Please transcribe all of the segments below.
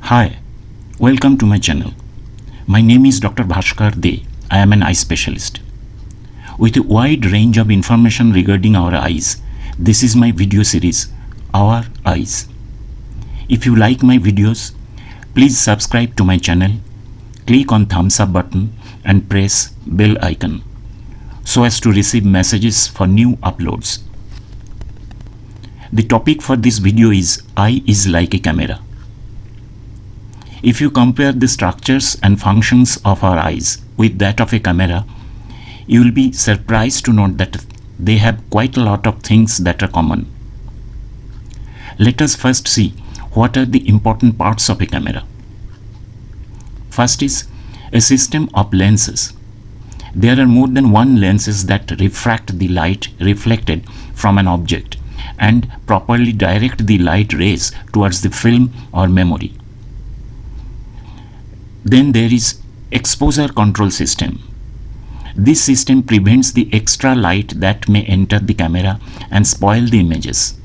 Hi, welcome to my channel. My name is Dr. Bhaskar De. I am an eye specialist. With a wide range of information regarding our eyes, this is my video series, Our Eyes. If you like my videos, please subscribe to my channel, click on thumbs up button and press bell icon so as to receive messages for new uploads. The topic for this video is Eye is like a camera. If you compare the structures and functions of our eyes with that of a camera, you will be surprised to note that they have quite a lot of things that are common. Let us first see what are the important parts of a camera. First is a system of lenses. There are more than one lenses that refract the light reflected from an object and properly direct the light rays towards the film or memory. Then there is exposure control system. This system prevents the extra light that may enter the camera and spoil the images.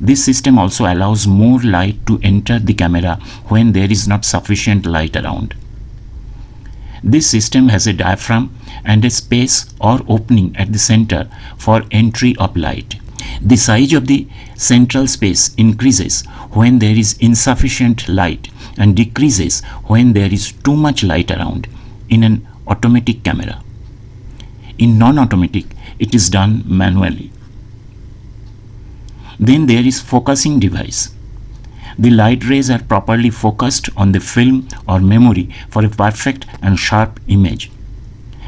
This system also allows more light to enter the camera when there is not sufficient light around. This system has a diaphragm and a space or opening at the center for entry of light. The size of the central space increases when there is insufficient light and decreases when there is too much light around in an automatic camera. In non-automatic, it is done manually. Then there is focusing device. The light rays are properly focused on the film or memory for a perfect and sharp image.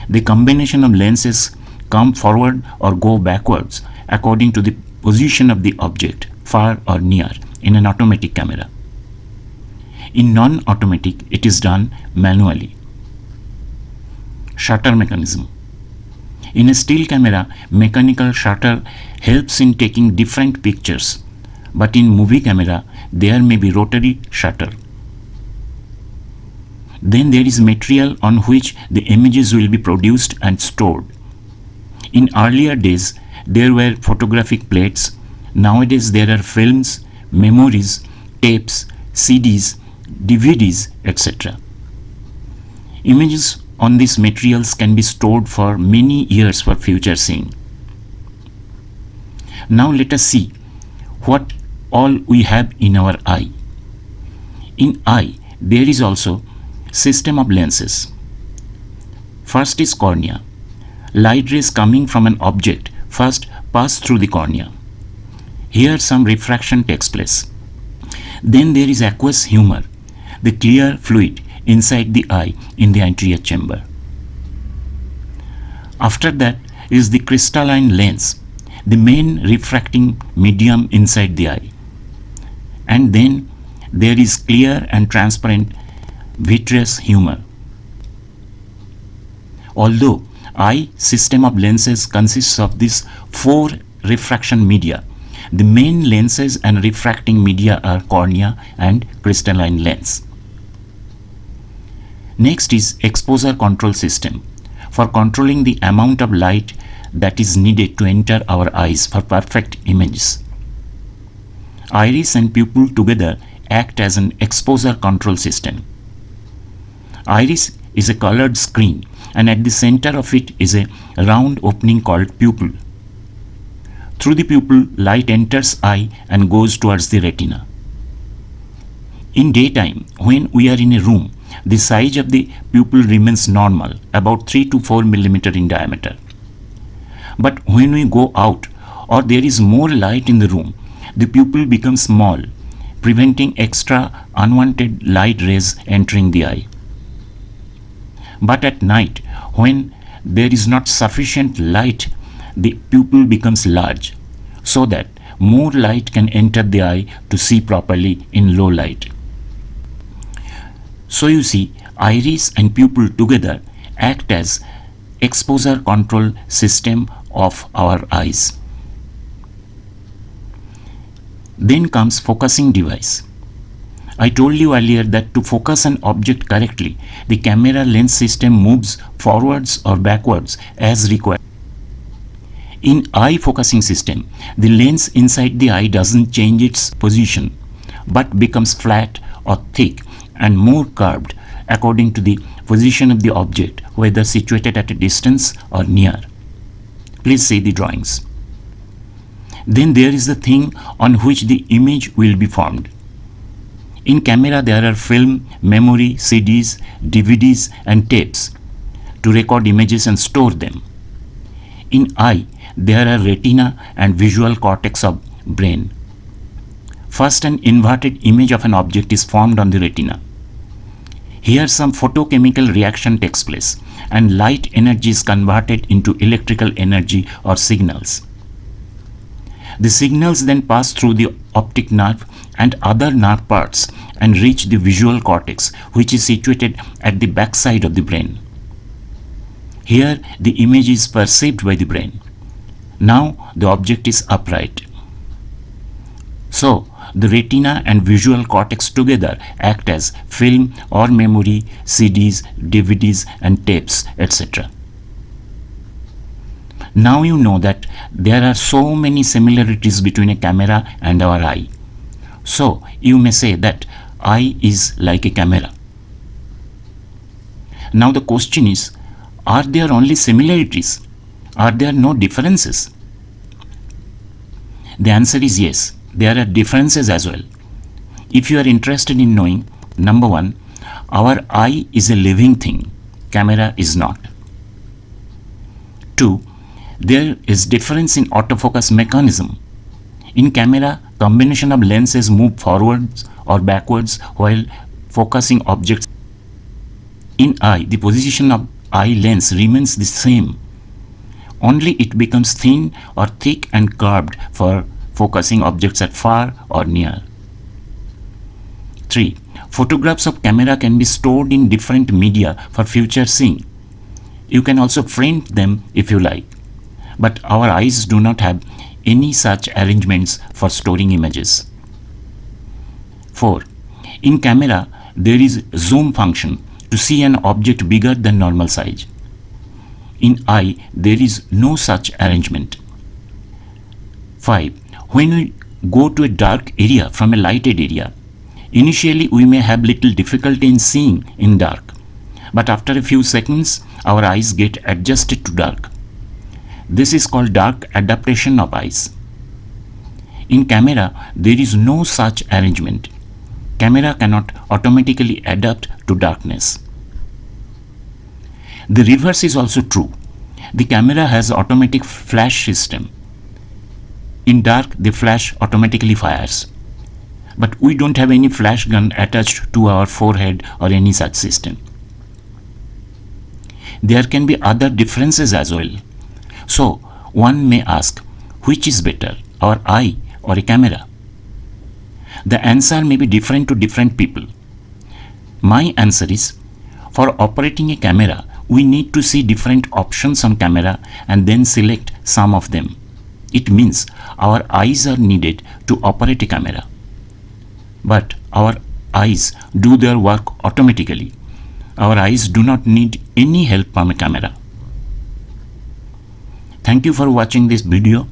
The combination of lenses come forward or go backwards according to the position of the object, far or near, in an automatic camera. In non-automatic, it is done manually. Shutter mechanism. In a still camera, mechanical shutter helps in taking different pictures, but in movie camera, there may be rotary shutter. Then there is material on which the images will be produced and stored. In earlier days, there were photographic plates. Nowadays, there are films, memories, tapes, CDs, DVDs, etc. Images on these materials can be stored for many years for future seeing. Now let us see what all we have in our eye. In eye, there is also system of lenses. First is cornea. Light rays coming from an object first pass through the cornea. Here some refraction takes place. Then there is aqueous humor, the clear fluid inside the eye in the anterior chamber. After that is the crystalline lens, the main refracting medium inside the eye. And then there is clear and transparent vitreous humor. Although eye system of lenses consists of these four refraction media, the main lenses and refracting media are cornea and crystalline lens. Next is exposure control system for controlling the amount of light that is needed to enter our eyes for perfect images. Iris and pupil together act as an exposure control system. Iris is a colored screen and at the center of it is a round opening called pupil. Through the pupil, light enters eye and goes towards the retina. In daytime, when we are in a room, the size of the pupil remains normal, about 3 to 4 millimeter in diameter. But when we go out or there is more light in the room, the pupil becomes small, preventing extra unwanted light rays entering the eye. But at night, when there is not sufficient light, the pupil becomes large, so that more light can enter the eye to see properly in low light. So you see, iris and pupil together act as exposure control system of our eyes. Then comes focusing device. I told you earlier that to focus an object correctly, the camera lens system moves forwards or backwards as required. In eye focusing system, the lens inside the eye doesn't change its position but becomes flat or thick and more curved according to the position of the object, whether situated at a distance or near. Please see the drawings. Then there is the thing on which the image will be formed. In camera there are film, memory, CDs, DVDs and tapes to record images and store them. In eye there are retina and visual cortex of brain. First, an inverted image of an object is formed on the retina. Here some photochemical reaction takes place and light energy is converted into electrical energy or signals. The signals then pass through the optic nerve and other nerve parts and reach the visual cortex, which is situated at the back side of the brain. Here the image is perceived by the brain. Now the object is upright. So the retina and visual cortex together act as film or memory, CDs, DVDs and tapes, etc. Now you know that there are so many similarities between a camera and our eye. So you may say that eye is like a camera. Now the question is, are there only similarities? Are there no differences? The answer is yes, there are differences as well. If you are interested in knowing, number one, our eye is a living thing, camera is not. 2. There is difference in autofocus mechanism. In camera, combination of lenses move forwards or backwards while focusing objects. In eye, the position of eye lens remains the same. Only it becomes thin or thick and curved for focusing objects at far or near. 3. Photographs of camera can be stored in different media for future seeing. You can also print them if you like. But our eyes do not have any such arrangements for storing images. 4. In camera, there is zoom function to see an object bigger than normal size. In eye, there is no such arrangement. 5. When we go to a dark area from a lighted area, initially we may have little difficulty in seeing in dark, but after a few seconds, our eyes get adjusted to dark. This is called dark adaptation of eyes. In camera, there is no such arrangement. Camera cannot automatically adapt to darkness. The reverse is also true. The camera has automatic flash system. In dark, the flash automatically fires. But we don't have any flash gun attached to our forehead or any such system. There can be other differences as well. So, one may ask, which is better, our eye or a camera? The answer may be different to different people. My answer is, for operating a camera, we need to see different options on camera and then select some of them. It means our eyes are needed to operate a camera. But our eyes do their work automatically. Our eyes do not need any help from a camera. Thank you for watching this video.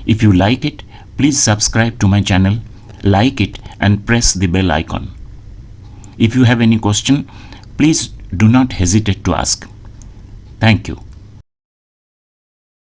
If you like it, please subscribe to my channel, like it and press the bell icon. If you have any question, please do not hesitate to ask. Thank you.